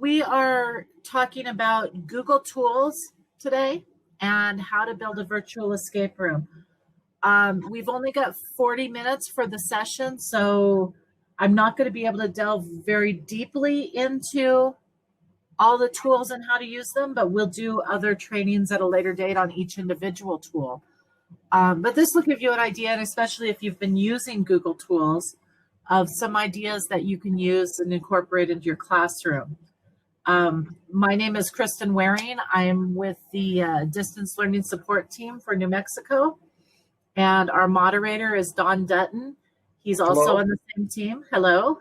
We are talking about Google Tools today and how to build a virtual escape room. We've only got 40 minutes for the session, so I'm not going to be able to delve very deeply into all the tools and how to use them, but we'll do other trainings at a later date on each individual tool. But this will give you an idea, and especially if you've been using Google Tools, of some ideas that you can use and incorporate into your classroom. My name is Kristen Waring. I'm with the Distance Learning Support Team for New Mexico, and our moderator is Don Dutton. He's also Hello. on the same team. Hello.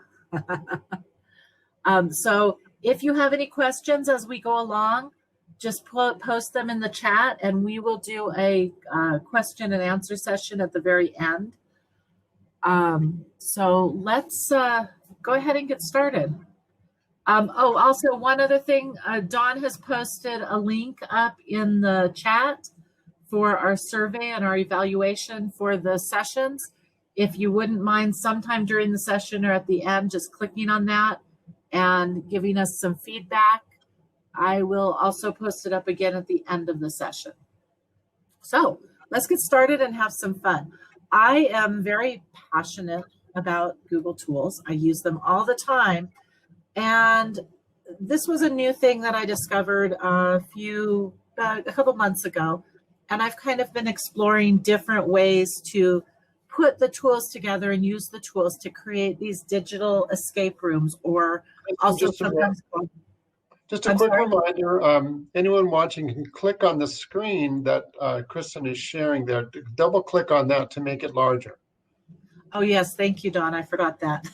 So if you have any questions as we go along, just post them in the chat, and we will do a question and answer session at the very end. So let's go ahead and get started. Also one other thing, Dawn has posted a link up in the chat for our survey and our evaluation for the sessions. If you wouldn't mind sometime during the session or at the end, just clicking on that and giving us some feedback. I will also post it up again at the end of the session. So let's get started and have some fun. I am very passionate about Google Tools. I use them all the time. And this was a new thing that I discovered a couple months ago. And I've kind of been exploring different ways to put the tools together and use the tools to create these digital escape rooms, or also sometimes called. Just a quick reminder, anyone watching can click on the screen that Kristen is sharing there. Double click on that to make it larger. Oh yes, thank you, Dawn. I forgot that.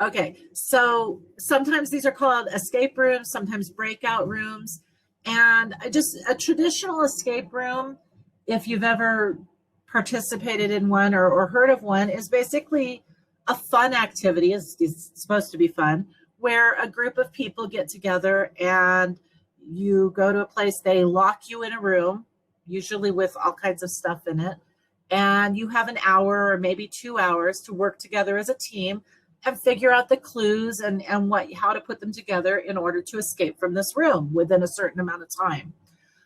Okay, so sometimes these are called escape rooms, sometimes breakout rooms. And just a traditional escape room, if you've ever participated in one or heard of one, is basically a fun activity. It's supposed to be fun, where a group of people get together and you go to a place, they lock you in a room, usually with all kinds of stuff in it, and you have an hour or maybe 2 hours to work together as a team and figure out the clues and how to put them together in order to escape from this room within a certain amount of time.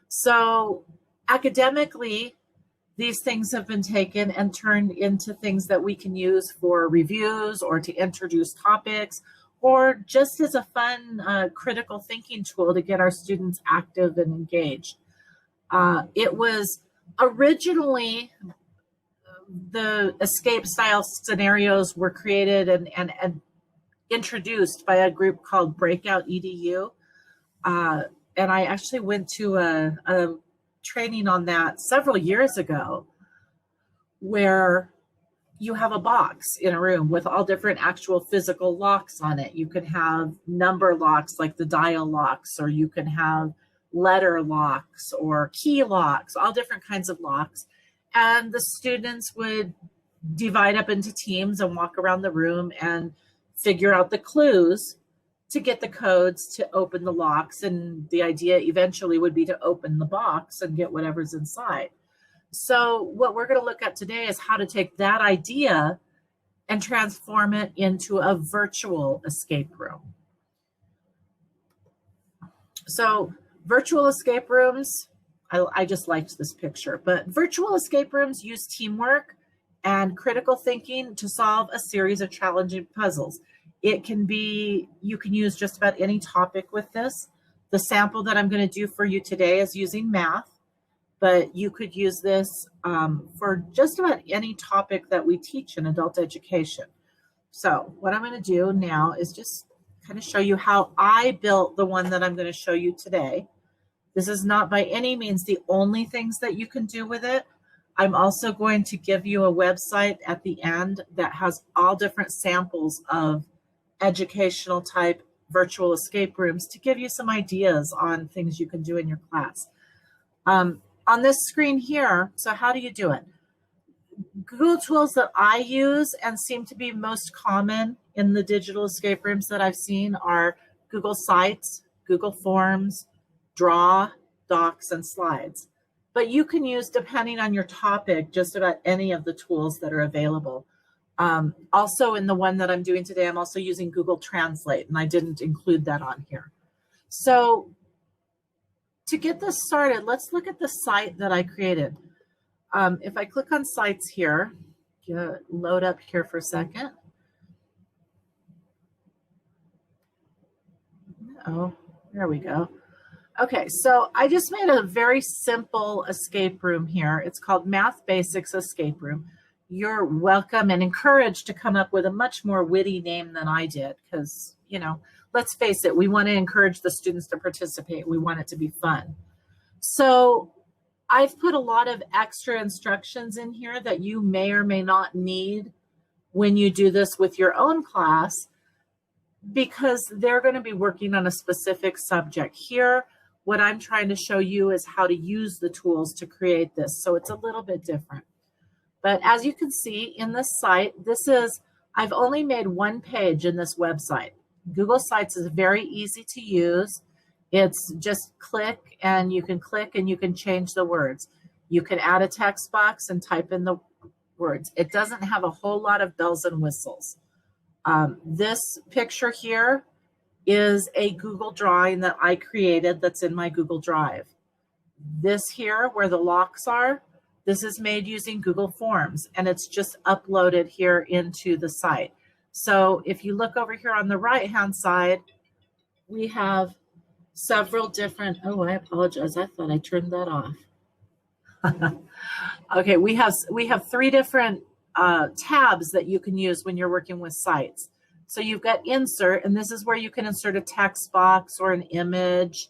So academically, these things have been taken and turned into things that we can use for reviews or to introduce topics, or just as a fun critical thinking tool to get our students active and engaged. It was originally, the escape style scenarios were created and introduced by a group called Breakout EDU. And I actually went to a training on that several years ago, where you have a box in a room with all different actual physical locks on it. You can have number locks like the dial locks, or you can have letter locks or key locks, all different kinds of locks. And the students would divide up into teams and walk around the room and figure out the clues to get the codes to open the locks. And the idea eventually would be to open the box and get whatever's inside. So what we're going to look at today is how to take that idea and transform it into a virtual escape room. So virtual escape rooms, I just liked this picture, but virtual escape rooms use teamwork and critical thinking to solve a series of challenging puzzles. It can be, you can use just about any topic with this. The sample that I'm going to do for you today is using math, but you could use this for just about any topic that we teach in adult education. So what I'm going to do now is just kind of show you how I built the one that I'm going to show you today. This is not by any means the only things that you can do with it. I'm also going to give you a website at the end that has all different samples of educational type virtual escape rooms to give you some ideas on things you can do in your class. On this screen here, so how do you do it? Google tools that I use and seem to be most common in the digital escape rooms that I've seen are Google Sites, Google Forms, Draw, Docs, and Slides. But you can use, depending on your topic, just about any of the tools that are available. Also in the one that I'm doing today, I'm also using Google Translate, and I didn't include that on here. So to get this started, let's look at the site that I created. If I click on sites here, load up here for a second. Oh, there we go. Okay, so I just made a very simple escape room here. It's called Math Basics Escape Room. You're welcome and encouraged to come up with a much more witty name than I did because, you know, let's face it, we want to encourage the students to participate. We want it to be fun. So I've put a lot of extra instructions in here that you may or may not need when you do this with your own class, because they're going to be working on a specific subject. Here, what I'm trying to show you is how to use the tools to create this. So it's a little bit different. But as you can see in this site, I've only made one page in this website. Google Sites is very easy to use. It's just click and you can change the words. You can add a text box and type in the words. It doesn't have a whole lot of bells and whistles. This picture here is a Google drawing that I created that's in my Google Drive. This here, where the locks are, this is made using Google Forms, and it's just uploaded here into the site. So if you look over here on the right-hand side, we have several different, oh, I apologize. I thought I turned that off. Okay, we have 3 different tabs that you can use when you're working with sites. So you've got insert, and this is where you can insert a text box or an image,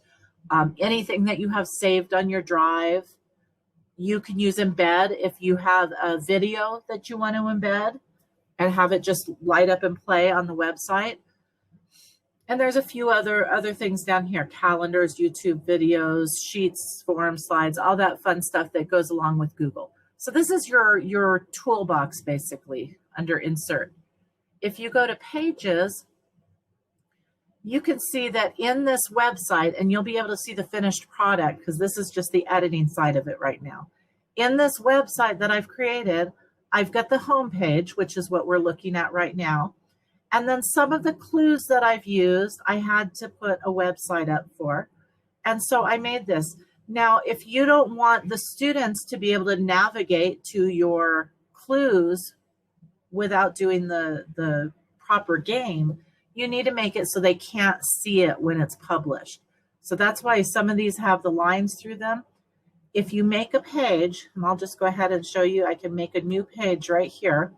anything that you have saved on your drive. You can use embed if you have a video that you want to embed and have it just light up and play on the website. And there's a few other things down here: calendars, YouTube videos, sheets, forms, slides, all that fun stuff that goes along with Google. So this is your toolbox basically under insert. If you go to pages, you can see that in this website, and you'll be able to see the finished product because this is just the editing side of it right now. In this website that I've created, I've got the home page, which is what we're looking at right now. And then some of the clues that I've used, I had to put a website up for. And so I made this. Now, if you don't want the students to be able to navigate to your clues without doing the proper game, you need to make it so they can't see it when it's published. So that's why some of these have the lines through them. If you make a page, and I'll just go ahead and show you, I can make a new page right here,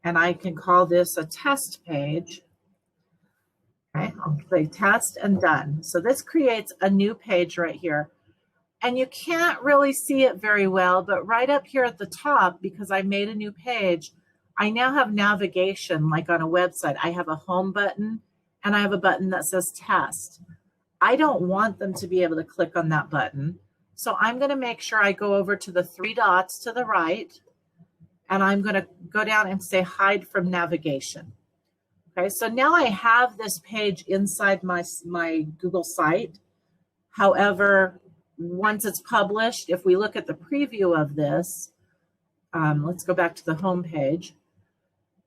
and I can call this a test page. Okay, I'll say test and done. So this creates a new page right here. And you can't really see it very well, but right up here at the top, because I made a new page, I now have navigation like on a website. I have a home button and I have a button that says test. I don't want them to be able to click on that button. So I'm going to make sure I go over to the 3 dots to the right, and I'm going to go down and say hide from navigation. Okay, so now I have this page inside my Google site. However, once it's published, if we look at the preview of this, let's go back to the home page.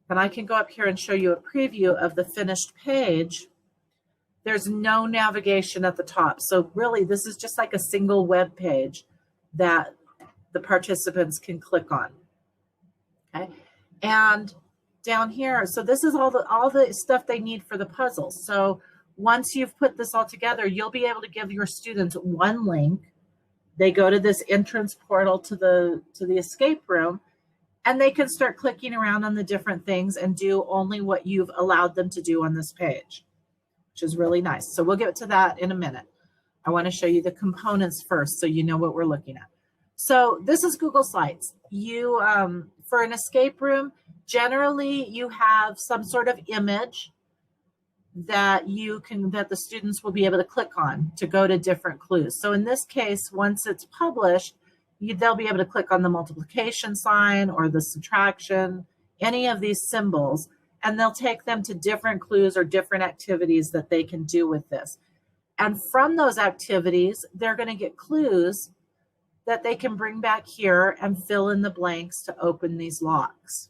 And I can go up here and show you a preview of the finished page. There's no navigation at the top. So really, this is just like a single web page that the participants can click on. Okay, and down here, so this is all the stuff they need for the puzzles. So once you've put this all together, you'll be able to give your students one link. They go to this entrance portal to the escape room, and they can start clicking around on the different things and do only what you've allowed them to do on this page, which is really nice. So we'll get to that in a minute. I want to show you the components first so you know what we're looking at. So this is Google Sites. You, for an escape room, generally you have some sort of image that the students will be able to click on to go to different clues. So in this case, once it's published, they'll be able to click on the multiplication sign or the subtraction, any of these symbols, and they'll take them to different clues or different activities that they can do with this. And from those activities, they're going to get clues that they can bring back here and fill in the blanks to open these locks.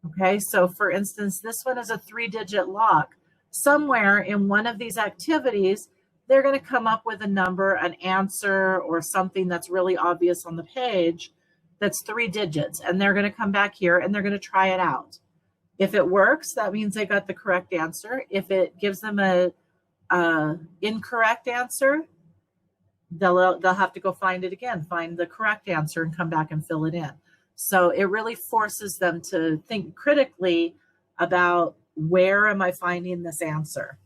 Okay, so for instance, this one is a 3-digit lock. Somewhere in one of these activities, they're going to come up with a number, an answer, or something that's really obvious on the page that's 3 digits. And they're going to come back here and they're going to try it out. If it works, that means they got the correct answer. If it gives them a incorrect answer, they'll have to go find it again, find the correct answer and come back and fill it in. So it really forces them to think critically about, where am I finding this answer?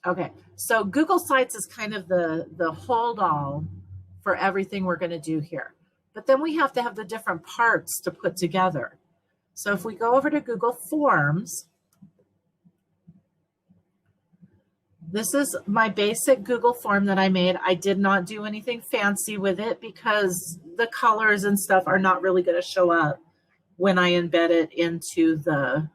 Okay, so Google Sites is kind of the hold all for everything we're going to do here. But then we have to have the different parts to put together. So if we go over to Google Forms, this is my basic Google form that I made. I did not do anything fancy with it because the colors and stuff are not really going to show up when I embed it into the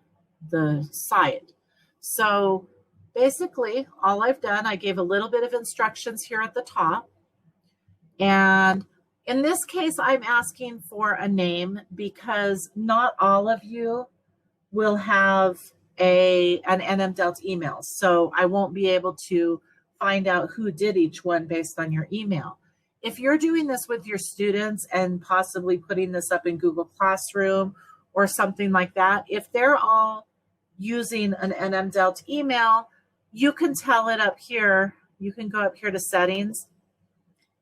site. So basically, all I've done, I gave a little bit of instructions here at the top. And in this case, I'm asking for a name because not all of you will have an NMDELT email. So I won't be able to find out who did each one based on your email. If you're doing this with your students and possibly putting this up in Google Classroom or something like that, if they're all using an NMDELT email, you can tell it up here. You can go up here to settings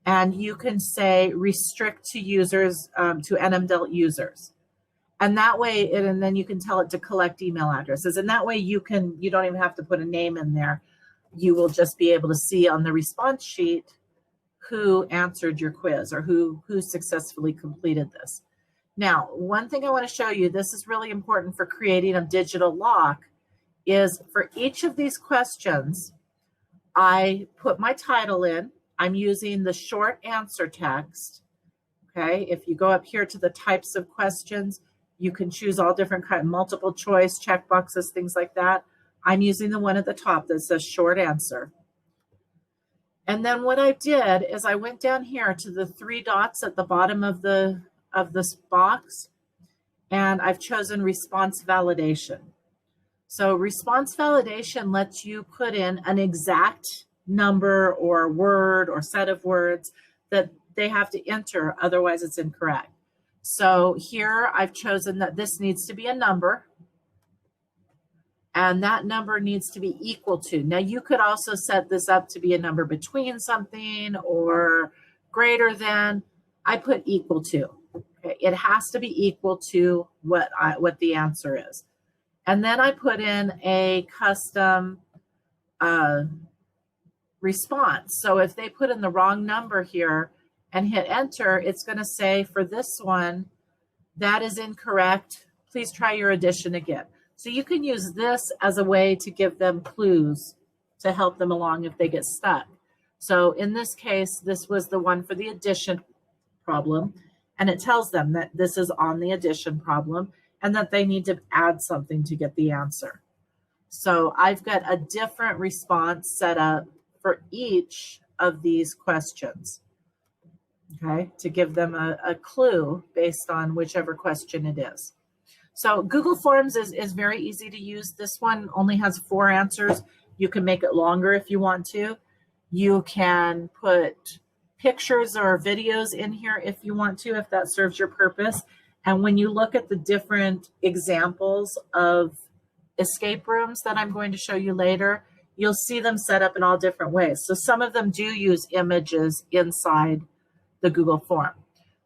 and you can say restrict to users, to NMDELT users. And that way, and then you can tell it to collect email addresses. And that way you don't even have to put a name in there. You will just be able to see on the response sheet who answered your quiz or who successfully completed this. Now, one thing I want to show you, this is really important for creating a digital lock, is for each of these questions, I put my title in. I'm using the short answer text. Okay, if you go up here to the types of questions, you can choose all different kinds, multiple choice, check boxes, things like that. I'm using the one at the top that says short answer. And then what I did is I went down here to the 3 dots at the bottom of this box, and I've chosen response validation. So response validation lets you put in an exact number or word or set of words that they have to enter, otherwise it's incorrect. So here I've chosen that this needs to be a number, and that number needs to be equal to. Now you could also set this up to be a number between something or greater than. I put equal to. Okay. It has to be equal to what the answer is. And then I put in a custom response. So if they put in the wrong number here and hit enter, it's going to say for this one, that is incorrect. Please try your addition again. So you can use this as a way to give them clues to help them along if they get stuck. So in this case, this was the one for the addition problem, and it tells them that this is on the addition problem and that they need to add something to get the answer. So I've got a different response set up for each of these questions, okay, to give them a clue based on whichever question it is. So Google Forms is very easy to use. This one only has 4 answers. You can make it longer if you want to. You can put pictures or videos in here if you want to, if that serves your purpose. And when you look at the different examples of escape rooms that I'm going to show you later, you'll see them set up in all different ways. So some of them do use images inside the Google form.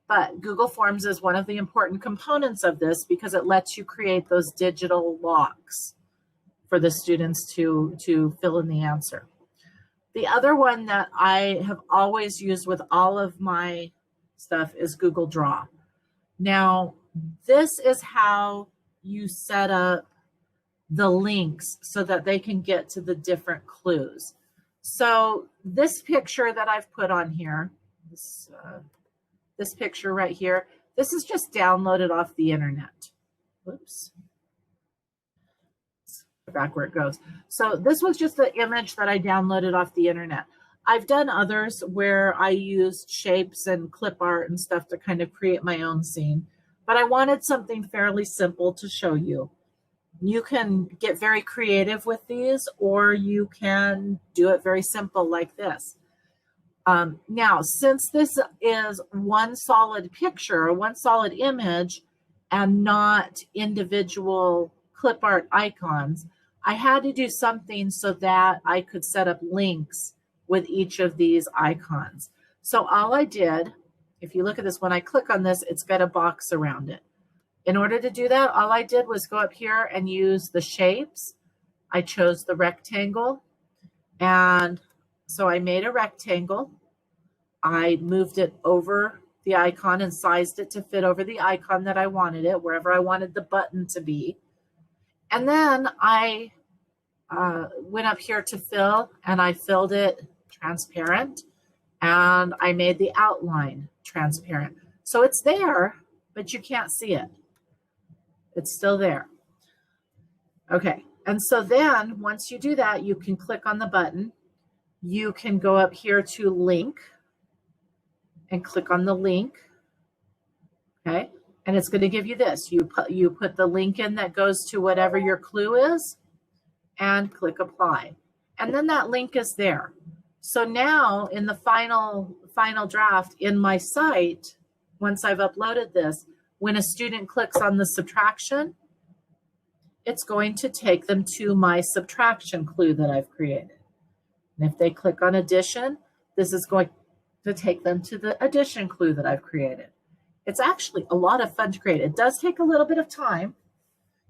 But Google Forms is one of the important components of this because it lets you create those digital locks for the students to fill in the answer. The other one that I have always used with all of my stuff is Google Draw. Now, this is how you set up the links so that they can get to the different clues. So this picture that I've put on here, this picture right here, this is just downloaded off the internet. Whoops. Back where it goes. So this was just the image that I downloaded off the internet. I've done others where I used shapes and clip art and stuff to kind of create my own scene. but I wanted something fairly simple to show you. You can get very creative with these, or you can do it very simple like this. Now, since this is one solid picture, one solid image, and not individual clip art icons, I had to do something so that I could set up links with each of these icons. So all I did, if you look at this, when I click on this, it's got a box around it. In order to do that, all I did was go up here and use the shapes. I chose the rectangle, and so I made a rectangle. I moved it over the icon and sized it to fit over the icon that I wanted it, wherever I wanted the button to be. And then I went up here to fill, and I filled it transparent, and I made the outline transparent. So it's there, but you can't see it. It's still there. Okay, and so then once you do that, you can click on the button. You can go up here to link and click on the link. Okay, and it's going to give you this. You put the link in that goes to whatever your clue is and click apply. And then that link is there. So now in the final draft in my site, once I've uploaded this, when a student clicks on the subtraction, it's going to take them to my subtraction clue that I've created. And if they click on addition, this is going to take them to the addition clue that I've created. It's actually a lot of fun to create. It does take a little bit of time.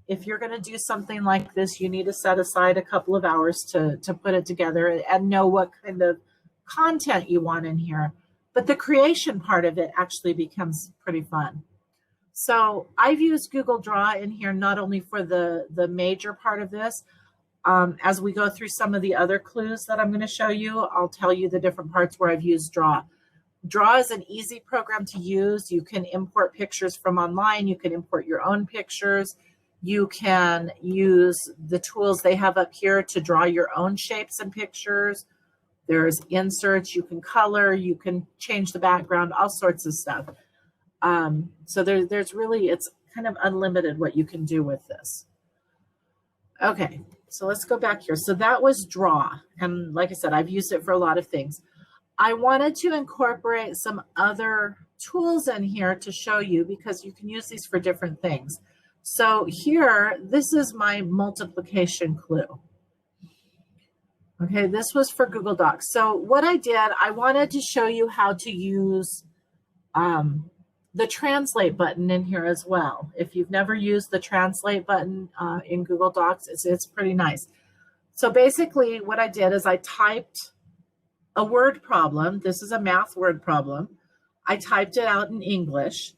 If you're going to do something like this, you need to set aside a couple of hours to put it together and know what kind of content you want in here. But the creation part of it actually becomes pretty fun. So I've used Google Draw in here not only for the major part of this. As we go through some of the other clues that I'm going to show you, I'll tell you the different parts where I've used Draw. Draw is an easy program to use. You can import pictures from online. You can import your own pictures. You can use the tools they have up here to draw your own shapes and pictures. There's inserts. You can color. You can change the background, all sorts of stuff. So there's really, it's kind of unlimited what you can do with this. Okay, so let's go back here. So that was Draw. And like I said, I've used it for a lot of things. I wanted to incorporate some other tools in here to show you because you can use these for different things. So here, this is my multiplication clue. Okay, this was for Google Docs. So what I did, I wanted to show you how to use the translate button in here as well. If you've never used the translate button in Google Docs, it's pretty nice. So basically what I did is I typed a word problem. This is a math word problem. I typed it out in English.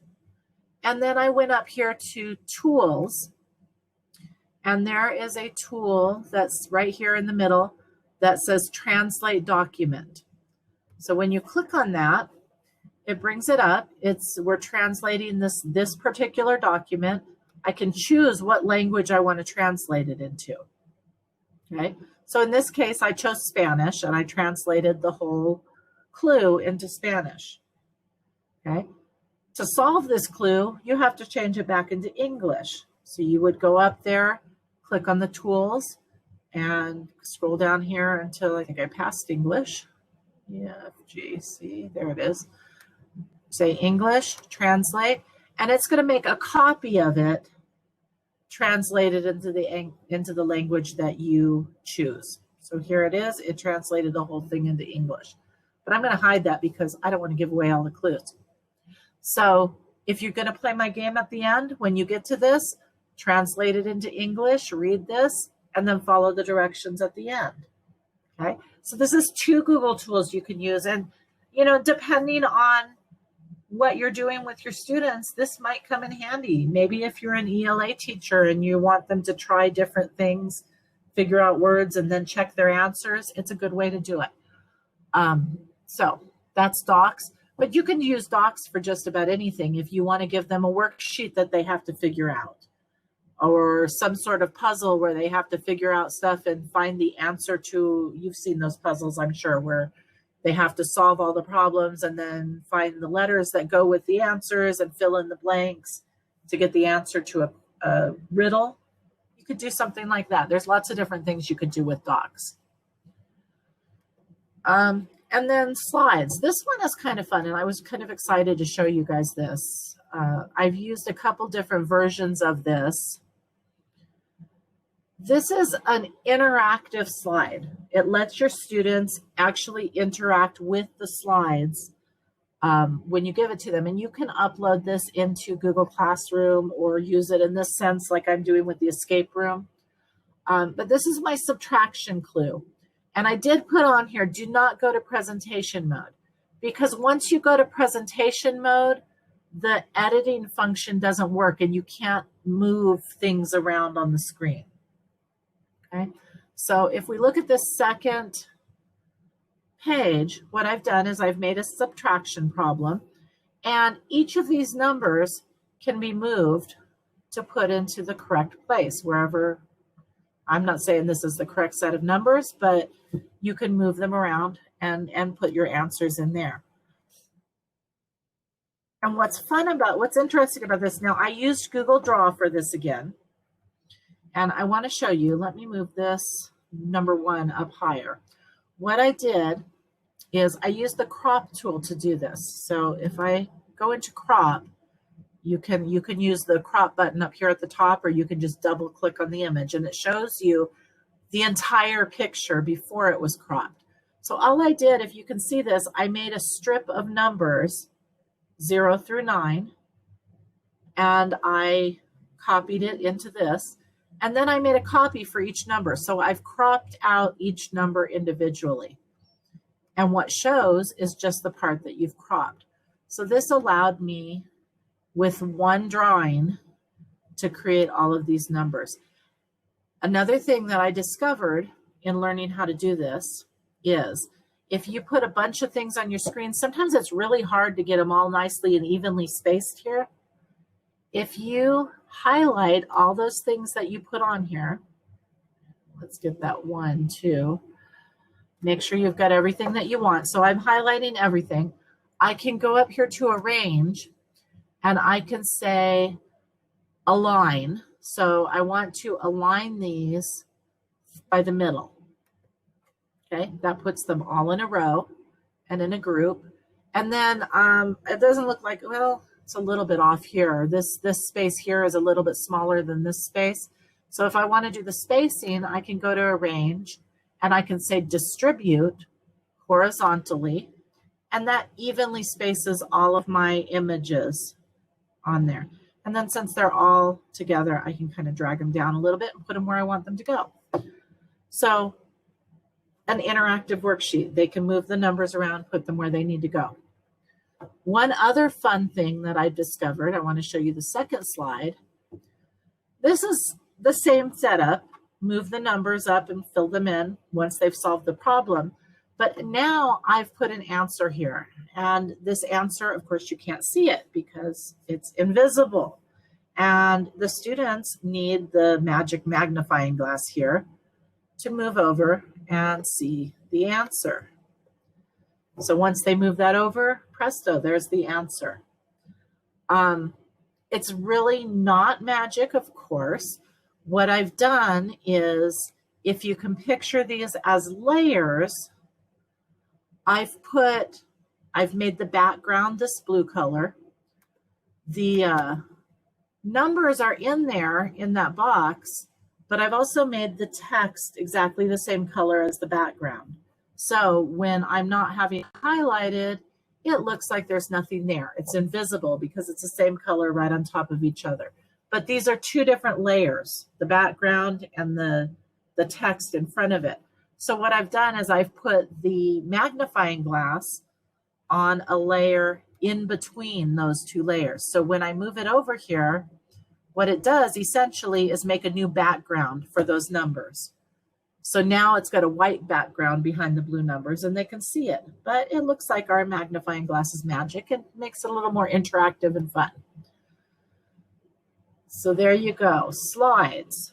And then I went up here to tools. And there is a tool that's right here in the middle that says translate document. So when you click on that, it brings it up. We're translating this particular document. I can choose what language I want to translate it into. Okay. So in this case, I chose Spanish and I translated the whole clue into Spanish. Okay. To solve this clue, you have to change it back into English. So you would go up there, click on the tools, and scroll down here until I think I passed English. EFGC, there it is. Say English, translate, and it's going to make a copy of it, translated into the language that you choose. So here it is. It translated the whole thing into English. But I'm going to hide that because I don't want to give away all the clues. So if you're going to play my game at the end, when you get to this, translate it into English, read this, and then follow the directions at the end. Okay. So this is 2 Google tools you can use. And, you know, depending on what you're doing with your students, this might come in handy. Maybe if you're an ELA teacher and you want them to try different things, figure out words, and then check their answers, it's a good way to do it. So that's Docs. But you can use Docs for just about anything. If you want to give them a worksheet that they have to figure out, or some sort of puzzle where they have to figure out stuff and find the answer to, you've seen those puzzles, I'm sure, where they have to solve all the problems and then find the letters that go with the answers and fill in the blanks. to get the answer to a riddle. You could do something like that. There's lots of different things you could do with docs. And then slides. This one is kind of fun, and I was kind of excited to show you guys this. I've used a couple different versions of this. This is an interactive slide. It lets your students actually interact with the slides when you give it to them. And you can upload this into Google Classroom or use it in this sense like I'm doing with the escape room. But this is my subtraction clue. And I did put on here, do not go to presentation mode. Because once you go to presentation mode, the editing function doesn't work and you can't move things around on the screen. Okay, so if we look at this second page, what I've done is I've made a subtraction problem, and each of these numbers can be moved to put into the correct place, wherever. I'm not saying this is the correct set of numbers, but you can move them around and put your answers in there. And what's interesting about this, now I used Google Draw for this again. And I want to show you, let me move this number 1 up higher. What I did is I used the crop tool to do this. So if I go into crop, you can use the crop button up here at the top, or you can just double click on the image and it shows you the entire picture before it was cropped. So all I did, if you can see this, I made a strip of numbers 0 through 9, and I copied it into this. And then I made a copy for each number. So I've cropped out each number individually. And what shows is just the part that you've cropped. So this allowed me, with one drawing, to create all of these numbers. Another thing that I discovered in learning how to do this is if you put a bunch of things on your screen, sometimes it's really hard to get them all nicely and evenly spaced here. If you highlight all those things that you put on here, let's get that 1, 2. Make sure you've got everything that you want. So I'm highlighting everything. I can go up here to arrange, and I can say align. So I want to align these by the middle. Okay, that puts them all in a row and in a group. And then it doesn't look like, well, it's a little bit off here. This space here is a little bit smaller than this space. So if I want to do the spacing, I can go to arrange and I can say distribute horizontally, and that evenly spaces all of my images on there. And then since they're all together, I can kind of drag them down a little bit and put them where I want them to go. So an interactive worksheet, they can move the numbers around, put them where they need to go. One other fun thing that I discovered, I want to show you the second slide. This is the same setup, move the numbers up and fill them in once they've solved the problem. But now I've put an answer here. And this answer, of course, you can't see it because it's invisible. And the students need the magic magnifying glass here to move over and see the answer. So once they move that over, presto, there's the answer. It's really not magic, of course. What I've done is, if you can picture these as layers, I've made the background this blue color. The numbers are in there in that box, but I've also made the text exactly the same color as the background. So when I'm not having it highlighted, it looks like there's nothing there. It's invisible because it's the same color right on top of each other. But these are two different layers, the background and the text in front of it. So what I've done is I've put the magnifying glass on a layer in between those two layers. So when I move it over here, what it does essentially is make a new background for those numbers. So now it's got a white background behind the blue numbers and they can see it. But it looks like our magnifying glass is magic and makes it a little more interactive and fun. So there you go, slides.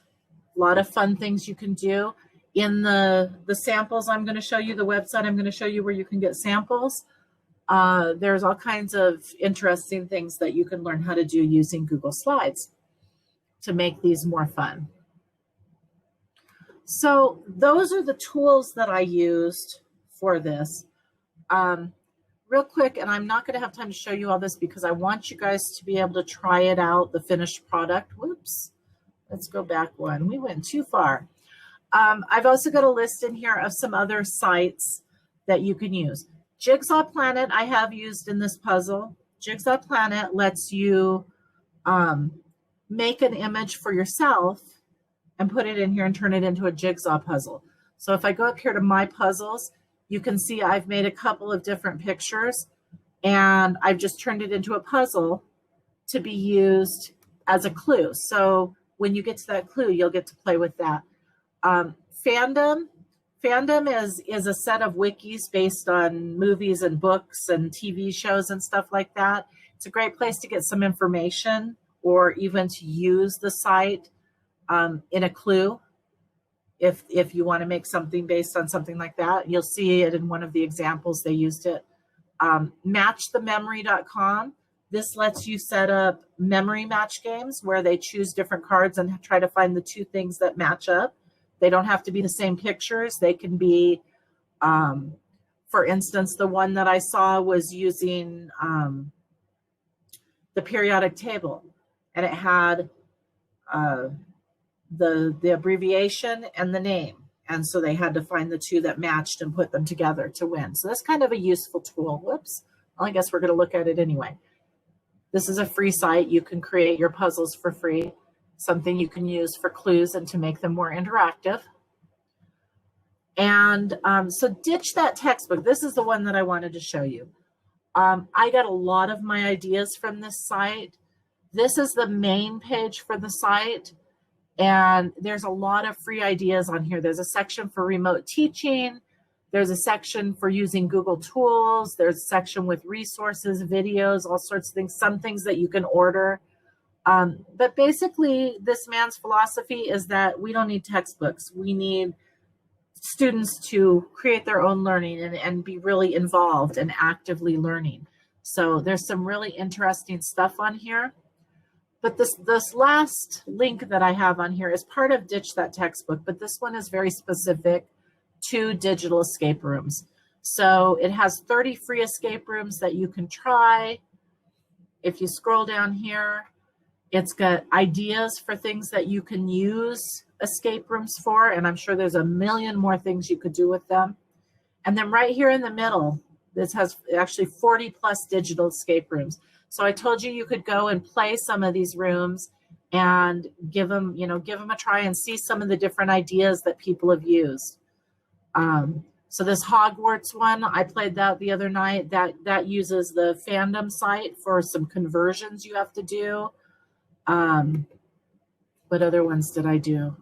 A lot of fun things you can do. In the samples I'm going to show you, the website I'm going to show you where you can get samples. There's all kinds of interesting things that you can learn how to do using Google Slides to make these more fun. So those are the tools that I used for this. Real quick, and I'm not going to have time to show you all this because I want you guys to be able to try it out, the finished product. Whoops, let's go back one. We went too far. I've also got a list in here of some other sites that you can use. Jigsaw Planet I have used in this puzzle. Jigsaw Planet lets you make an image for yourself and put it in here and turn it into a jigsaw puzzle. So if I go up here to My Puzzles, you can see I've made a couple of different pictures and I've just turned it into a puzzle to be used as a clue. So when you get to that clue, you'll get to play with that. Fandom is a set of wikis based on movies and books and TV shows and stuff like that. It's a great place to get some information or even to use the site in a clue. If you want to make something based on something like that, you'll see it in one of the examples they used it. Matchthememory.com. This lets you set up memory match games where they choose different cards and try to find the two things that match up. They don't have to be the same pictures. They can be, for instance, the one that I saw was using the periodic table, and it had the abbreviation and the name. And so they had to find the two that matched and put them together to win. So that's kind of a useful tool. Whoops. Well, I guess we're going to look at it anyway. This is a free site. You can create your puzzles for free, something you can use for clues and to make them more interactive. And so Ditch That Textbook. This is the one that I wanted to show you. I got a lot of my ideas from this site. This is the main page for the site. And there's a lot of free ideas on here. There's a section for remote teaching. There's a section for using Google Tools. There's a section with resources, videos, all sorts of things, some things that you can order. But basically, this man's philosophy is that we don't need textbooks. We need students to create their own learning and be really involved and actively learning. So there's some really interesting stuff on here. But this last link that I have on here is part of Ditch That Textbook, but this one is very specific to digital escape rooms. So it has 30 free escape rooms that you can try. If you scroll down here, it's got ideas for things that you can use escape rooms for, and I'm sure there's a million more things you could do with them. And then right here in the middle, this has actually 40 plus digital escape rooms. So I told you could go and play some of these rooms and give them a try and see some of the different ideas that people have used. So this Hogwarts one, I played that the other night. That uses the fandom site for some conversions you have to do. What other ones did I do?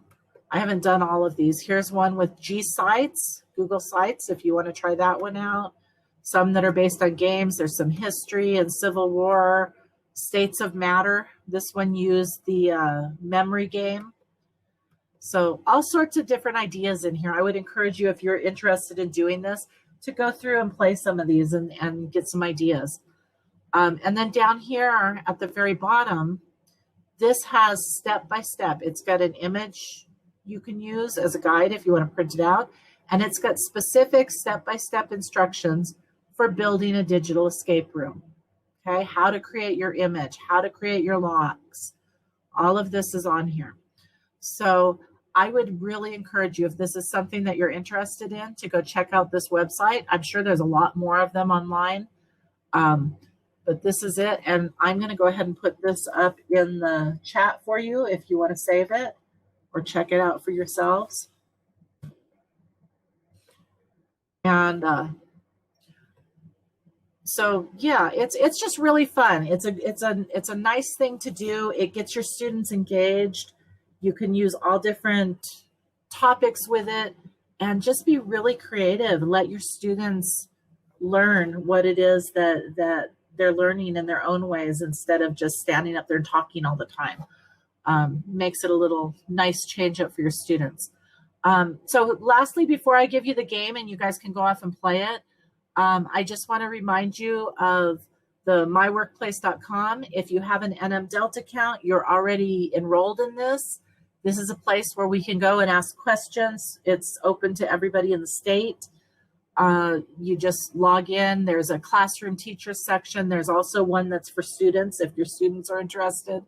I haven't done all of these. Here's one with G Sites, Google Sites, if you want to try that one out. Some that are based on games. There's some history and Civil War, States of Matter. This one used the memory game. So all sorts of different ideas in here. I would encourage you, if you're interested in doing this, to go through and play some of these and get some ideas. And then down here at the very bottom, this has step-by-step. It's got an image you can use as a guide if you want to print it out. And it's got specific step-by-step instructions for building a digital escape room. Okay, how to create your image, how to create your locks. All of this is on here. So I would really encourage you, if this is something that you're interested in, to go check out this website. I'm sure there's a lot more of them online, but this is it. And I'm going to go ahead and put this up in the chat for you if you want to save it or check it out for yourselves. And so yeah, it's just really fun. It's a nice thing to do. It gets your students engaged. You can use all different topics with it and just be really creative. Let your students learn what it is that they're learning in their own ways instead of just standing up there and talking all the time. Makes it a little nice change up for your students. So lastly, before I give you the game and you guys can go off and play it, I just want to remind you of the myworkplace.com. If you have an NM account, you're already enrolled in this. This is a place where we can go and ask questions. It's open to everybody in the state. You just log in. There's a classroom teacher section. There's also one that's for students if your students are interested.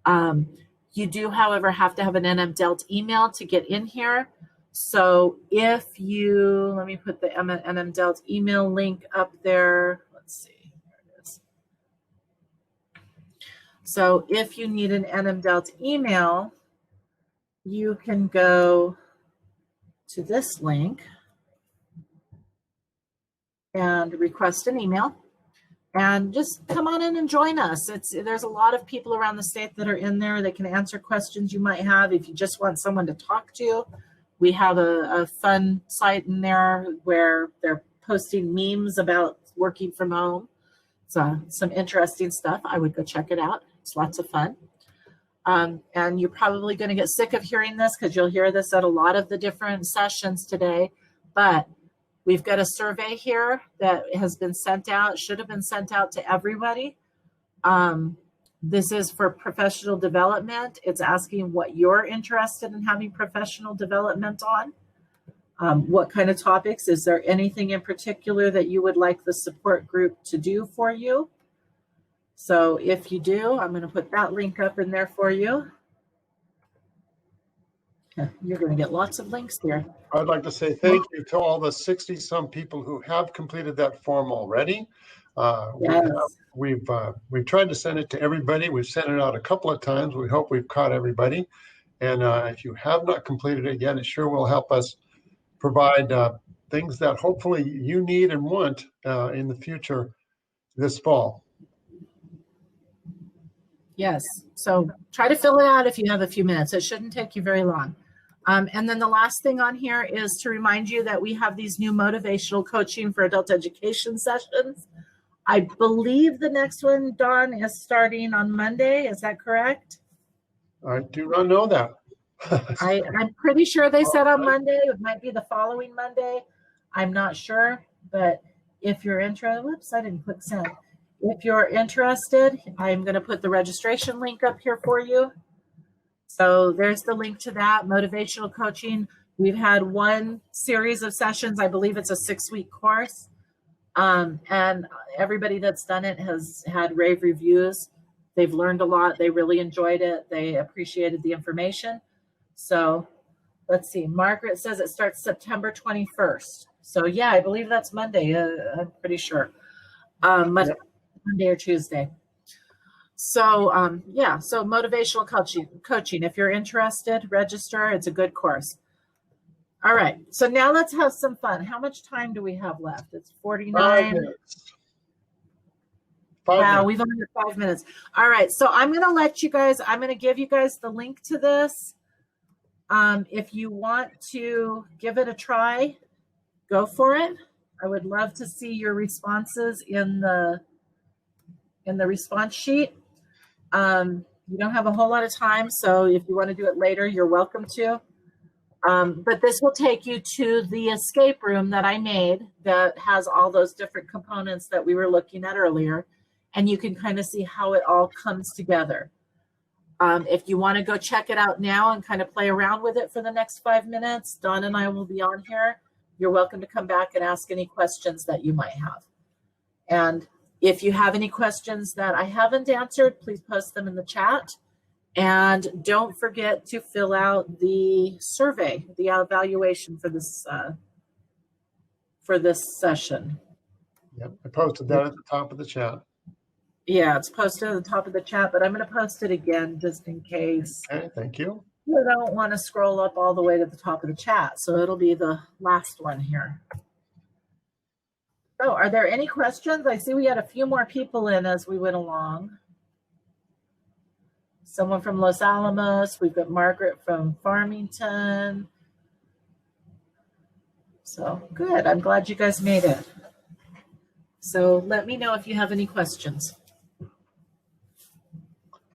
You do, however, have to have an NM email to get in here. So if you, let me put the NM email link up there. Let's see, there it is. So if you need an NM email, you can go to this link and request an email and just come on in and join us. There's a lot of people around the state that are in there that can answer questions you might have. If you just want someone to talk to, we have a fun site in there where they're posting memes about working from home. So some interesting stuff. I would go check it out. It's lots of fun. And you're probably going to get sick of hearing this because you'll hear this at a lot of the different sessions today. But we've got a survey here that has been sent out, should have been sent out to everybody. This is for professional development. It's asking what you're interested in having professional development on. What kind of topics? Is there anything in particular that you would like the support group to do for you? So if you do, I'm going to put that link up in there for you. You're going to get lots of links here. I'd like to say thank you to all the 60-some people who have completed that form already. Yes. We've tried to send it to everybody. We've sent it out a couple of times. We hope we've caught everybody. And if you have not completed it yet, it sure will help us provide things that hopefully you need and want in the future this fall. Yes. So try to fill it out if you have a few minutes. It shouldn't take you very long. And then the last thing on here is to remind you that we have these new motivational coaching for adult education sessions. I believe the next one, Dawn, is starting on Monday. Is that correct? I do not know that. I'm pretty sure they said on Monday. It might be the following Monday. I'm not sure. But if you're interested, whoops, I didn't click send. If you're interested, I'm going to put the registration link up here for you. So there's the link to that, motivational coaching. We've had one series of sessions. I believe it's a 6-week course. And everybody that's done it has had rave reviews. They've learned a lot. They really enjoyed it. They appreciated the information. So let's see. Margaret says it starts September 21st. So yeah, I believe that's Monday. I'm pretty sure. Monday or Tuesday. So yeah, so motivational coaching. If you're interested, register. It's a good course. All right, so now let's have some fun. How much time do we have left? It's 49. 5 minutes. Wow, we've only got 5 minutes. All right, so I'm going to let you guys, I'm going to give you guys the link to this. If you want to give it a try, go for it. I would love to see your responses in the response sheet. You don't have a whole lot of time, so if you want to do it later, you're welcome to. But this will take you to the escape room that I made that has all those different components that we were looking at earlier, and you can kind of see how it all comes together. If you want to go check it out now and kind of play around with it for the next 5 minutes, Dawn and I will be on here. You're welcome to come back and ask any questions that you might have. And if you have any questions that I haven't answered, please post them in the chat. And don't forget to fill out the survey, the evaluation for this session. Yep, I posted that at the top of the chat. Yeah, it's posted at the top of the chat, but I'm going to post it again just in case. Okay, thank you. You don't want to scroll up all the way to the top of the chat, so it'll be the last one here. So, are there any questions? I see we had a few more people in as we went along. Someone from Los Alamos. We've got Margaret from Farmington. So good. I'm glad you guys made it. So let me know if you have any questions.